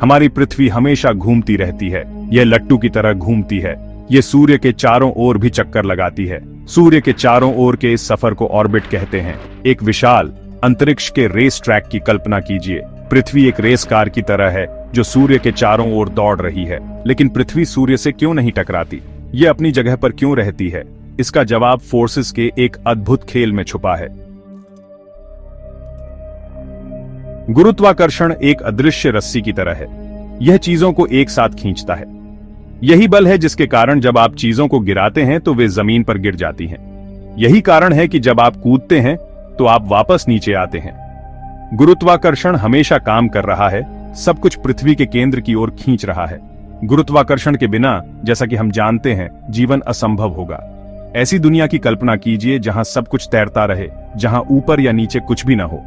हमारी पृथ्वी हमेशा घूमती रहती है, यह लट्टू की तरह घूमती है। ये सूर्य के चारों ओर भी चक्कर लगाती है। सूर्य के चारों ओर के इस सफर को ऑर्बिट कहते हैं। एक विशाल अंतरिक्ष के रेस ट्रैक की कल्पना कीजिए। पृथ्वी एक रेस कार की तरह है जो सूर्य के चारों ओर दौड़ रही है। लेकिन पृथ्वी सूर्य से क्यों नहीं टकराती? ये अपनी जगह पर क्यों रहती है? इसका जवाब फोर्सेस के एक अद्भुत खेल में छुपा है। गुरुत्वाकर्षण एक अदृश्य रस्सी की तरह है। यह चीजों को एक साथ खींचता है। यही बल है जिसके कारण जब आप चीजों को गिराते हैं तो वे जमीन पर गिर जाती हैं। यही कारण है कि जब आप कूदते हैं तो आप वापस नीचे आते हैं। गुरुत्वाकर्षण हमेशा काम कर रहा है, सब कुछ पृथ्वी के केंद्र की ओर खींच रहा है। गुरुत्वाकर्षण के बिना, जैसा कि हम जानते हैं, जीवन असंभव होगा। ऐसी दुनिया की कल्पना कीजिए जहां सब कुछ तैरता रहे, जहां ऊपर या नीचे कुछ भी न हो।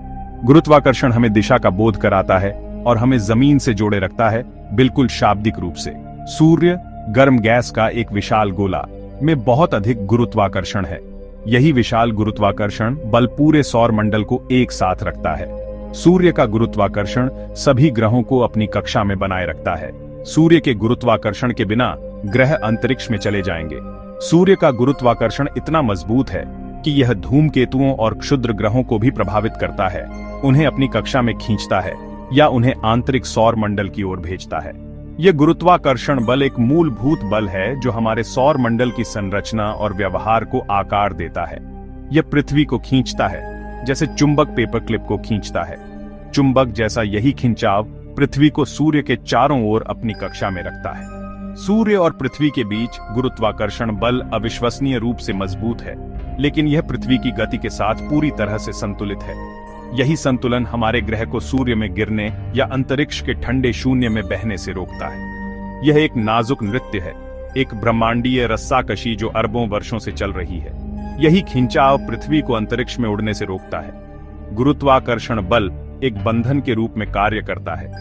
गुरुत्वाकर्षण हमें दिशा का बोध कराता है और हमें जमीन से जोड़े रखता है, बिल्कुल शाब्दिक रूप से। सूर्य गर्म गैस का एक विशाल गोला में बहुत अधिक गुरुत्वाकर्षण है। यही विशाल गुरुत्वाकर्षण बल पूरे सौर मंडल को एक साथ रखता है। सूर्य का गुरुत्वाकर्षण सभी ग्रहों को अपनी कक्षा में बनाए रखता है। सूर्य के गुरुत्वाकर्षण के बिना ग्रह अंतरिक्ष में चले जाएंगे। सूर्य का गुरुत्वाकर्षण इतना मजबूत है कि यह धूमकेतुओं और क्षुद्र ग्रहों को भी प्रभावित करता है, उन्हें अपनी कक्षा में खींचता है या उन्हें आंतरिक सौर मंडल की ओर भेजता है। यह गुरुत्वाकर्षण बल एक मूलभूत बल है जो हमारे सौर मंडल की संरचना और व्यवहार को आकार देता है। यह पृथ्वी को खींचता है जैसे चुंबक पेपर क्लिप को खींचता है। चुंबक जैसा यही खिंचाव पृथ्वी को सूर्य के चारों ओर अपनी कक्षा में रखता है। सूर्य और पृथ्वी के बीच गुरुत्वाकर्षण बल अविश्वसनीय रूप से मजबूत है, लेकिन यह पृथ्वी की गति के साथ पूरी तरह से संतुलित है। यही संतुलन हमारे ग्रह को सूर्य में गिरने या अंतरिक्ष के ठंडे शून्य में बहने से रोकता है। यह एक नाजुक नृत्य है, एक ब्रह्मांडीय रस्साकशी जो अरबों वर्षों से चल रही है। यही खिंचाव पृथ्वी को अंतरिक्ष में उड़ने से रोकता है। गुरुत्वाकर्षण बल एक बंधन के रूप में कार्य करता है,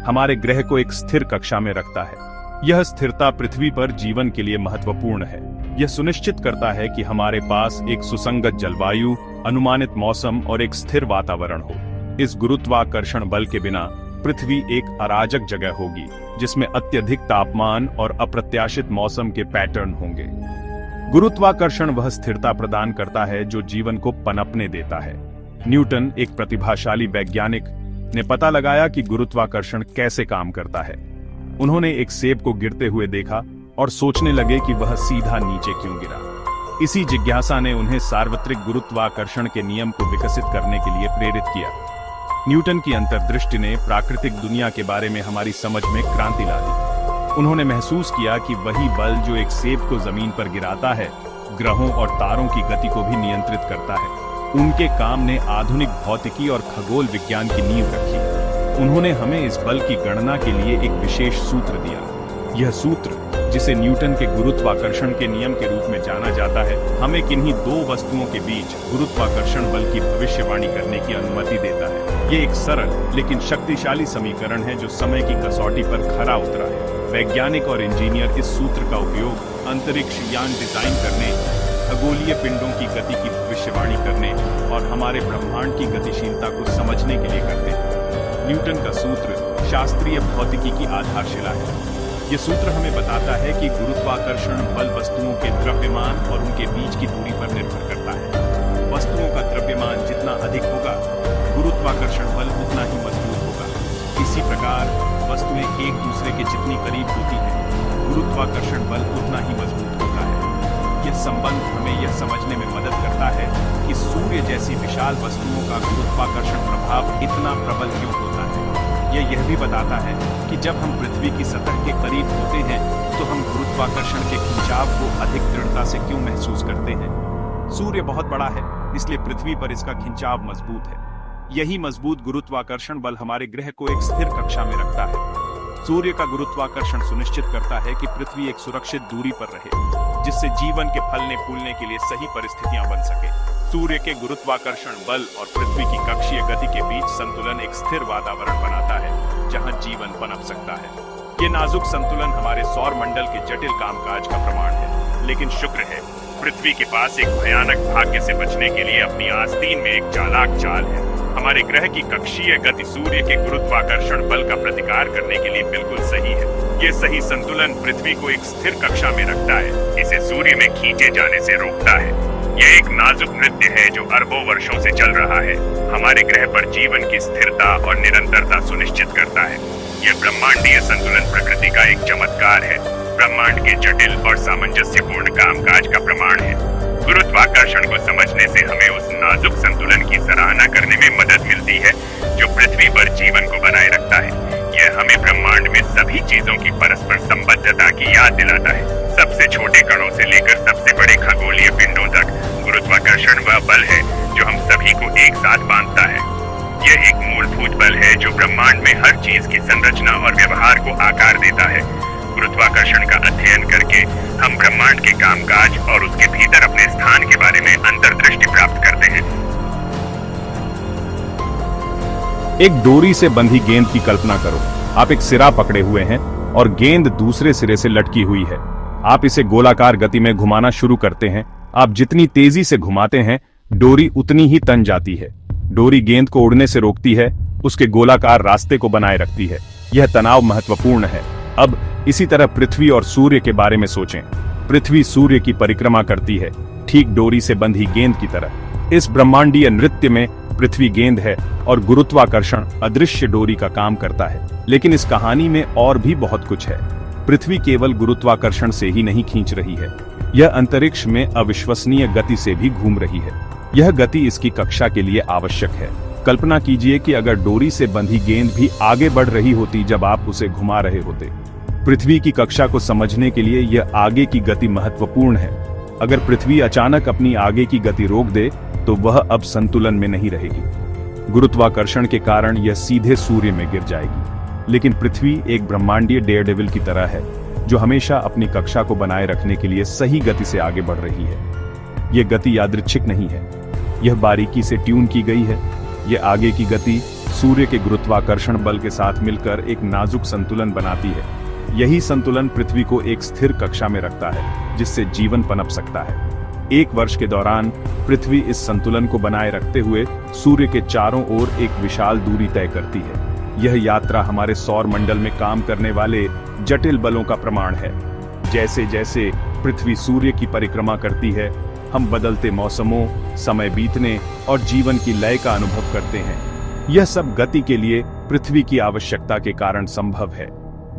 हमारे ग्रह को एक स्थिर कक्षा में रखता है। यह स्थिरता पृथ्वी पर जीवन के लिए महत्वपूर्ण है। यह सुनिश्चित करता है कि हमारे पास एक सुसंगत जलवायु, अनुमानित मौसम और एक स्थिर वातावरण हो। इस गुरुत्वाकर्षण बल के बिना पृथ्वी एक अराजक जगह होगी जिसमें अत्यधिक तापमान और अप्रत्याशित मौसम के पैटर्न होंगे। गुरुत्वाकर्षण वह स्थिरता प्रदान करता है जो जीवन को पनपने देता है। न्यूटन, एक प्रतिभाशाली वैज्ञानिक, ने पता लगाया कि गुरुत्वाकर्षण कैसे काम करता है। उन्होंने एक सेब को गिरते हुए देखा और सोचने लगे कि वह सीधा नीचे क्यों गिरा। इसी जिज्ञासा ने उन्हें सार्वत्रिक गुरुत्वाकर्षण के नियम को विकसित करने के लिए प्रेरित किया। न्यूटन की अंतर्दृष्टि ने प्राकृतिक दुनिया के बारे में हमारी समझ में क्रांति ला दी। उन्होंने महसूस किया कि वही बल जो एक सेब को जमीन पर गिराता है, ग्रहों और तारों की गति को भी नियंत्रित करता है। उनके काम ने आधुनिक भौतिकी और खगोल विज्ञान की नींव रखी। उन्होंने हमें इस बल की गणना के लिए एक विशेष सूत्र दिया। यह सूत्र, जिसे न्यूटन के गुरुत्वाकर्षण के नियम के रूप में जाना जाता है, हमें किन्हीं दो वस्तुओं के बीच गुरुत्वाकर्षण बल की भविष्यवाणी करने की अनुमति देता है। ये एक सरल लेकिन शक्तिशाली समीकरण है जो समय की कसौटी पर खरा उतरा है। वैज्ञानिक और इंजीनियर इस सूत्र का उपयोग अंतरिक्ष यान डिजाइन करने, खगोलीय पिंडों की गति की भविष्यवाणी करने और हमारे ब्रह्मांड की गतिशीलता को समझने के लिए करते हैं। न्यूटन का सूत्र शास्त्रीय भौतिकी की आधारशिला है। यह सूत्र हमें बताता है कि गुरुत्वाकर्षण बल वस्तुओं के द्रव्यमान और उनके बीच की दूरी पर निर्भर करता है। वस्तुओं का द्रव्यमान जितना अधिक होगा, गुरुत्वाकर्षण बल उतना ही मजबूत होगा। इसी प्रकार वस्तुएं एक दूसरे के जितनी करीब होती हैं, गुरुत्वाकर्षण बल उतना ही मजबूत होता है। यह संबंध हमें यह समझने में मदद करता है कि सूर्य जैसी विशाल वस्तुओं का गुरुत्वाकर्षण प्रभाव इतना प्रबल क्यों होता है। यह भी बताता है कि जब हम पृथ्वी की सतह के करीब होते हैं तो हम गुरुत्वाकर्षण के खिंचाव को अधिक दृढ़ता से क्यों महसूस करते हैं। सूर्य बहुत बड़ा है, इसलिए पृथ्वी पर इसका खिंचाव मजबूत है। यही मजबूत गुरुत्वाकर्षण बल हमारे ग्रह को एक स्थिर कक्षा में रखता है। सूर्य का गुरुत्वाकर्षण सुनिश्चित करता है कि पृथ्वी एक सुरक्षित दूरी पर रहे, जिससे जीवन के फलने फूलने के लिए सही परिस्थितियां बन सके। सूर्य के गुरुत्वाकर्षण बल और पृथ्वी की कक्षीय गति के बीच संतुलन एक स्थिर वातावरण बनाता है जहां जीवन पनप सकता है। ये नाजुक संतुलन हमारे सौर मंडल के जटिल कामकाज का प्रमाण है। लेकिन शुक्र है, पृथ्वी के पास एक भयानक भाग्य से बचने के लिए अपनी आस्तीन में एक चालाक चाल है। हमारे ग्रह की कक्षीय गति सूर्य के गुरुत्वाकर्षण बल का प्रतिकार करने के लिए बिल्कुल सही है। ये सही संतुलन पृथ्वी को एक स्थिर कक्षा में रखता है, इसे सूर्य में खींचे जाने से रोकता है। यह एक नाजुक नृत्य है जो अरबों वर्षों से चल रहा है, हमारे ग्रह पर जीवन की स्थिरता और निरंतरता सुनिश्चित करता है। यह ब्रह्मांडीय संतुलन प्रकृति का एक चमत्कार है, ब्रह्मांड के जटिल और सामंजस्यपूर्ण कामकाज का प्रमाण है। गुरुत्वाकर्षण को समझने से हमें उस नाजुक संतुलन की सराहना करने में मदद मिलती है जो पृथ्वी पर जीवन को बनाए रखता है। यह हमें ब्रह्मांड में सभी चीजों की परस्पर संबद्धता की याद दिलाता है। सबसे छोटे कणों से लेकर सबसे बड़े खगोलीय पिंडों तक गुरुत्वाकर्षण वह बल है जो हम सभी को एक साथ बांधता है। यह एक मूलभूत बल है जो ब्रह्मांड में हर चीज की संरचना और व्यवहार को आकार देता है। गुरुत्वाकर्षण का अध्ययन करके हम ब्रह्मांड के कामकाज और उसके भीतर अपने स्थान के बारे में अंतर्दृष्टि प्राप्त करते हैं। एक डोरी से बंधी गेंद की कल्पना करो। आप एक सिरा पकड़े हुए हैं और गेंद दूसरे सिरे से लटकी हुई है। आप इसे गोलाकार गति में घुमाना शुरू करते हैं। आप जितनी तेजी से घुमाते हैं, डोरी उतनी ही तन जाती है। डोरी गेंद को उड़ने से रोकती है, उसके गोलाकार रास्ते को बनाए रखती है। यह तनाव महत्वपूर्ण है। अब इसी तरह पृथ्वी और सूर्य के बारे में सोचें। पृथ्वी सूर्य की परिक्रमा करती है, ठीक डोरी से बंधी गेंद की तरह। इस ब्रह्मांडीय नृत्य में पृथ्वी गेंद है और गुरुत्वाकर्षण अदृश्य डोरी का काम करता है। लेकिन इस कहानी में और भी बहुत कुछ है। पृथ्वी केवल गुरुत्वाकर्षण से ही नहीं खींच रही है, यह अंतरिक्ष में अविश्वसनीय गति से भी घूम रही है। यह गति इसकी कक्षा के लिए आवश्यक है। कल्पना कीजिए कि अगर डोरी से बंधी गेंद भी आगे बढ़ रही होती जब आप उसे घुमा रहे होते। पृथ्वी की कक्षा को समझने के लिए यह आगे की गति महत्वपूर्ण है। अगर पृथ्वी अचानक अपनी आगे की गति रोक दे तो वह अब संतुलन में नहीं रहेगी। गुरुत्वाकर्षण के कारण यह सीधे सूर्य में गिर जाएगी। लेकिन पृथ्वी एक ब्रह्मांडीय डेयरडेविल की तरह है जो हमेशा अपनी कक्षा को बनाए रखने के लिए सही गति से आगे बढ़ रही है। यह गति यादृच्छिक नहीं है, यह बारीकी से ट्यून की गई है। यह आगे की गति सूर्य के गुरुत्वाकर्षण बल के साथ मिलकर एक नाजुक संतुलन बनाती है। यही संतुलन पृथ्वी को एक स्थिर कक्षा में रखता है जिससे जीवन पनप सकता है। एक वर्ष के दौरान पृथ्वी इस संतुलन को बनाए रखते हुए सूर्य के चारों ओर एक विशाल दूरी तय करती है। यह यात्रा हमारे सौर मंडल में काम करने वाले जटिल बलों का प्रमाण है। जैसे जैसे पृथ्वी सूर्य की परिक्रमा करती है, हम बदलते मौसमों, समय बीतने और जीवन की लय का अनुभव करते हैं। यह सब गति के लिए पृथ्वी की आवश्यकता के कारण संभव है।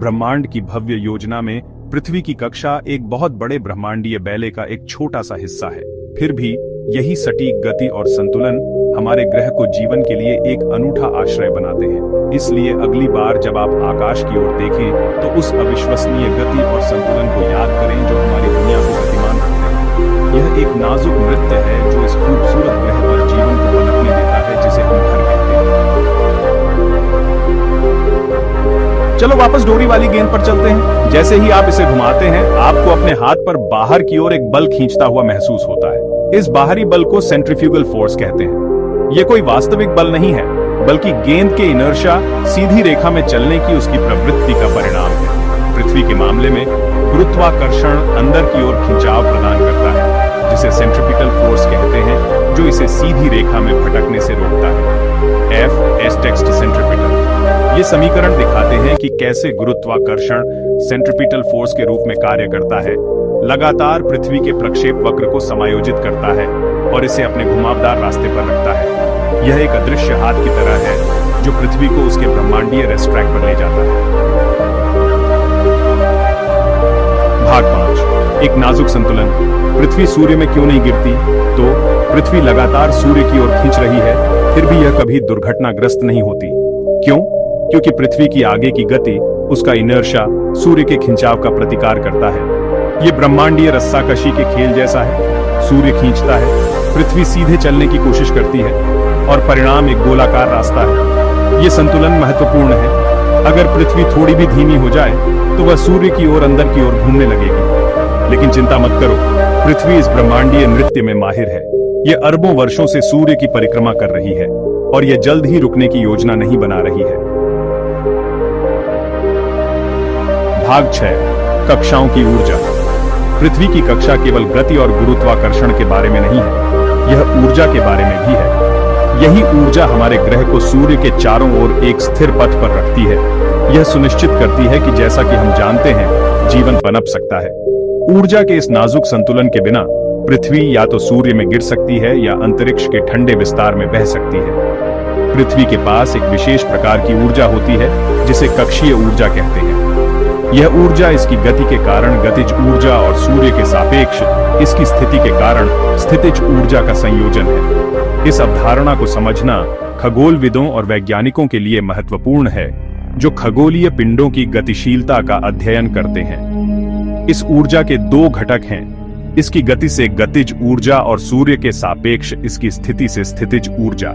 ब्रह्मांड की भव्य योजना में पृथ्वी की कक्षा एक बहुत बड़े ब्रह्मांडीय बैले का एक छोटा सा हिस्सा है। फिर भी यही सटीक गति और संतुलन हमारे ग्रह को जीवन के लिए एक अनूठा आश्रय बनाते हैं। इसलिए अगली बार जब आप आकाश की ओर देखें तो उस अविश्वसनीय गति और संतुलन को याद करें जो हमारी दुनिया को गतिमान रखते हैं। यह एक नाजुक नृत्य है जो इस खूबसूरत ग्रह पर जीवन को पनपने देता है जिसे हम घर कहते हैं। चलो वापस डोरी वाली गेंद पर चलते हैं। जैसे ही आप इसे घुमाते हैं, आपको अपने हाथ पर बाहर की ओर एक बल खींचता हुआ महसूस होता है। इस बाहरी बल को सेंट्रीफ्यूगल फोर्स कहते हैं। यह कोई वास्तविक बल नहीं है, बल्कि गेंद के इनर्शिया सीधी रेखा में चलने की उसकी प्रवृत्ति का परिणाम है। पृथ्वी के मामले में गुरुत्वाकर्षण अंदर की ओर खिंचाव प्रदान करता है, जिसे सेंट्रीपिटल फोर्स कहते हैं, जो इसे सीधी रेखा में भटकने से रोकता है। F text centripetal. ये समीकरण दिखाते हैं कि कैसे गुरुत्वाकर्षण सेंट्रीपिटल फोर्स के रूप में कार्य करता है, लगातार पृथ्वी के प्रक्षेप वक्र को समायोजित करता है और इसे अपने घुमावदार रास्ते पर रखता है। यह एक अदृश्य हाथ की तरह है जो पृथ्वी को उसके ब्रह्मांडीय रेस्ट ट्रैक पर ले जाता है। भाग 5, एक नाजुक संतुलन। पृथ्वी सूर्य में क्यों नहीं गिरती? तो पृथ्वी लगातार सूर्य की ओर खींच रही है, फिर भी यह कभी दुर्घटनाग्रस्त नहीं होती। क्यों? क्योंकि पृथ्वी की आगे की गति, उसका इनर्शिया सूर्य के खिंचाव का प्रतिकार करता है। यह ब्रह्मांडीय रस्साकशी के खेल जैसा है। सूर्य खींचता है, पृथ्वी सीधे चलने की कोशिश करती है और परिणाम एक गोलाकार रास्ता है। यह संतुलन महत्वपूर्ण है। अगर पृथ्वी थोड़ी भी धीमी हो जाए तो वह सूर्य की ओर अंदर की ओर घूमने लगेगी। लेकिन चिंता मत करो, पृथ्वी इस ब्रह्मांडीय नृत्य में माहिर है। यह अरबों वर्षों से सूर्य की परिक्रमा कर रही है और यह जल्द ही रुकने की योजना नहीं बना रही है। भाग 6, कक्षाओं की ऊर्जा। पृथ्वी की कक्षा केवल गति और गुरुत्वाकर्षण के बारे में नहीं है, यह ऊर्जा के बारे में भी है। यही ऊर्जा हमारे ग्रह को सूर्य के चारों ओर एक स्थिर पथ पर रखती है। यह सुनिश्चित करती है कि जैसा कि हम जानते हैं, जीवन पनप सकता है। ऊर्जा के इस नाजुक संतुलन के बिना पृथ्वी या तो सूर्य में गिर सकती है या अंतरिक्ष के ठंडे विस्तार में बह सकती है। पृथ्वी के पास एक विशेष प्रकार की ऊर्जा होती है जिसे कक्षीय ऊर्जा कहते हैं। यह ऊर्जा इसकी गति के कारण गतिज ऊर्जा और सूर्य के सापेक्ष इसकी स्थिति के कारण स्थितिज ऊर्जा का संयोजन है। इस अवधारणा को समझना खगोलविदों और वैज्ञानिकों के लिए महत्वपूर्ण है, जो खगोलीय पिंडों की गतिशीलता का अध्ययन करते हैं। इस ऊर्जा के दो घटक हैं, इसकी गति से गतिज ऊर्जा और सूर्य के सापेक्ष इसकी स्थिति से स्थितिज ऊर्जा।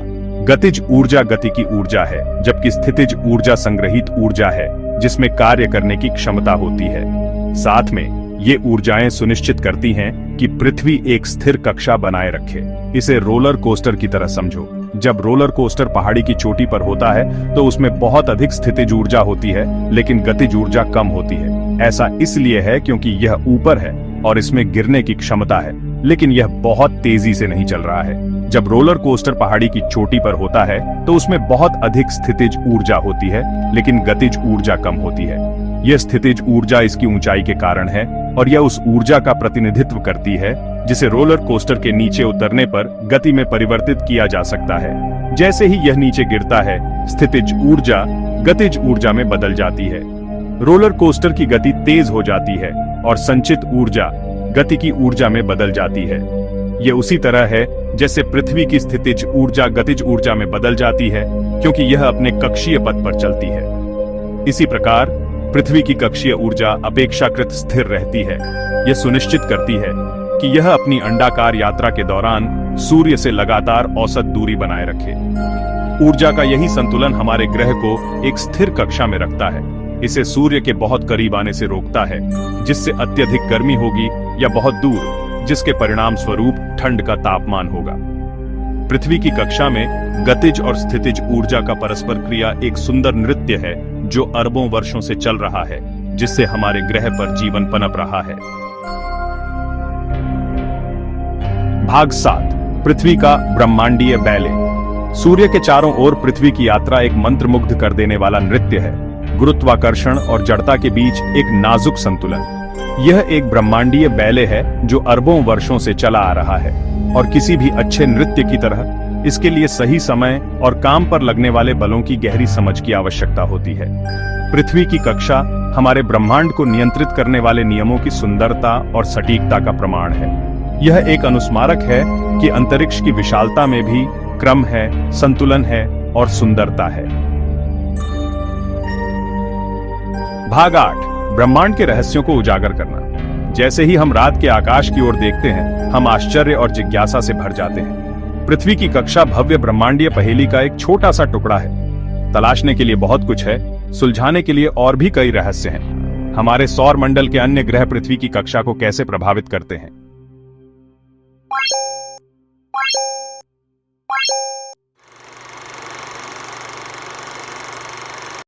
गतिज ऊर्जा गति की ऊर्जा है, जबकि स्थितिज ऊर्जा संग्रहित ऊर्जा है जिसमें कार्य करने की क्षमता होती है। साथ में ये ऊर्जाएं सुनिश्चित करती हैं कि पृथ्वी एक स्थिर कक्षा बनाए रखे। इसे रोलर कोस्टर की तरह समझो। जब रोलर कोस्टर पहाड़ी की चोटी पर होता है तो उसमें बहुत अधिक स्थितिज ऊर्जा होती है, लेकिन गतिज ऊर्जा कम होती है। ऐसा इसलिए है क्योंकि यह ऊपर है और इसमें गिरने की क्षमता है, लेकिन यह बहुत तेजी से नहीं चल रहा है। जब रोलर कोस्टर पहाड़ी की चोटी पर होता है तो उसमें बहुत अधिक स्थितिज ऊर्जा होती है, लेकिन गतिज ऊर्जा कम होती है। यह स्थितिज ऊर्जा इसकी ऊंचाई के कारण है और यह उस ऊर्जा का प्रतिनिधित्व करती है जिसे रोलर कोस्टर के नीचे उतरने पर गति में परिवर्तित किया जा सकता है। जैसे ही यह नीचे गिरता है, स्थितिज ऊर्जा गतिज ऊर्जा में बदल जाती है। रोलर कोस्टर की गति तेज हो जाती है और संचित ऊर्जा गति की ऊर्जा में बदल जाती है। यह उसी तरह है जैसे पृथ्वी की स्थितिज ऊर्जा गतिज ऊर्जा में बदल जाती है, क्योंकि यह अपने कक्षीय पथ पर चलती है। इसी प्रकार पृथ्वी की कक्षीय ऊर्जा अपेक्षाकृत स्थिर रहती है। यह सुनिश्चित करती है कि यह अपनी अंडाकार यात्रा के दौरान सूर्य से लगातार औसत दूरी बनाए रखे। ऊर्जा का यही संतुलन हमारे ग्रह को एक स्थिर कक्षा में रखता है। इसे सूर्य के बहुत करीब आने से रोकता है, जिससे अत्यधिक गर्मी होगी, या बहुत दूर, जिसके परिणाम स्वरूप ठंड का तापमान होगा। पृथ्वी की कक्षा में गतिज और स्थितिज ऊर्जा का परस्पर क्रिया एक सुंदर नृत्य है जो अरबों वर्षों से चल रहा है, जिससे हमारे ग्रह पर जीवन पनप रहा है। भाग 7, पृथ्वी का ब्रह्मांडीय बैले। सूर्य के चारों ओर पृथ्वी की यात्रा एक मंत्रमुग्ध कर देने वाला नृत्य है। गुरुत्वाकर्षण और जड़ता के बीच एक नाजुक संतुलन। यह एक ब्रह्मांडीय बैले है जो अरबों वर्षों से चला आ रहा है, और किसी भी अच्छे नृत्य की तरह इसके लिए सही समय और काम पर लगने वाले बलों की गहरी समझ की आवश्यकता होती है। पृथ्वी की कक्षा हमारे ब्रह्मांड को नियंत्रित करने वाले नियमों की सुंदरता और सटीकता का प्रमाण है। यह एक अनुस्मारक है कि अंतरिक्ष की विशालता में भी क्रम है, संतुलन है और सुंदरता है। भाग 8, ब्रह्मांड के रहस्यों को उजागर करना। जैसे ही हम रात के आकाश की ओर देखते हैं, हम आश्चर्य और जिज्ञासा से भर जाते हैं। पृथ्वी की कक्षा भव्य ब्रह्मांडीय पहेली का एक छोटा सा टुकड़ा है। तलाशने के लिए बहुत कुछ है, सुलझाने के लिए और भी कई रहस्य हैं। हमारे सौर मंडल के अन्य ग्रह पृथ्वी की कक्षा को कैसे प्रभावित करते हैं?